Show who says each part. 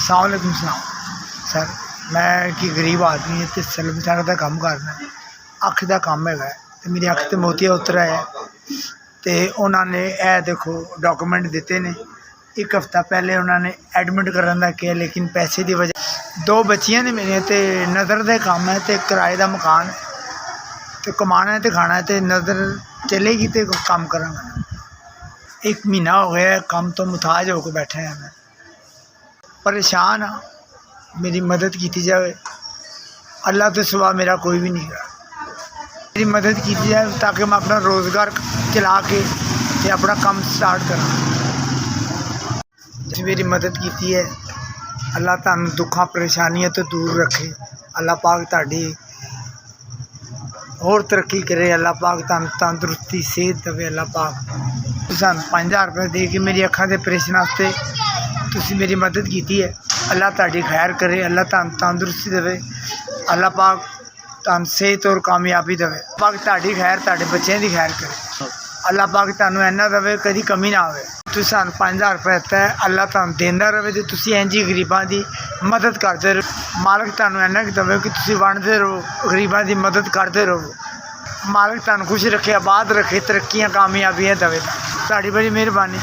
Speaker 1: सलामकुम सलाम सर। मैं कि गरीब आदमी है तो सलमचार का काम करना, अख का काम है तो मेरी अख तो मोतिया उतरा है। तो उन्होंने यह देखो डॉकूमेंट दिते ने, एक हफ्ता पहले उन्होंने एडमिट करने का किया, लेकिन पैसे की वजह दो बच्चियां ने मेरिया तो नज़र का काम है तो किराए का मकान तो कमाना है तो खाना है तो नज़र चलेगी तो काम करांगा। एक महीना हो गया काम तो मुताज होकर बैठे हैं, मैं परेशान हाँ, मेरी मदद की जाए। अल्लाह तो सिवा मेरा कोई भी नहीं है, मेरी मदद की जाए ताकि मैं अपना रोज़गार चला के ते अपना काम स्टार्ट करा। जी मेरी मदद की है, अल्लाह तुहानू दुखा परेशानियों तो दूर रखे। अल्लाह पाक तुहाडी होर तरक्की करे, अल्लाह पाक तुहानू तंदुरुस्ती सेहत देवे। अल्लाह पाक सानू 5000 रुपये दे के मेरी अखां दे ऑपरेशन वास्ते तुसी मेरी मदद की है। अल्लाह तुहाडी खैर करे, अल्लाह तुहानू तंदुरुस्ती देवे, अल्लाह पाक तुहानू सेहत और कामयाबी देवे। पाक तुहाडी खैर तुहाडे बच्चों की खैर करे, अल्लाह पाक तुहानू इन्ना देवे कभी कमी ना आवे। तुसीं सानू 5000 रुपये दिता है, अल्लाह तुहानू देंदा रहे तो तुसीं इंज ही गरीबां की मदद करते रहो। मालक तुहानू इन्ना क देवे कि तुसीं वंडदे रहो, गरीबां की मदद करते रहो। मालक तुहानू खुश रखे, आबाद रखे, तरक्कियां कामयाबियां देवे। तुहाडी बड़ी मेहरबानी।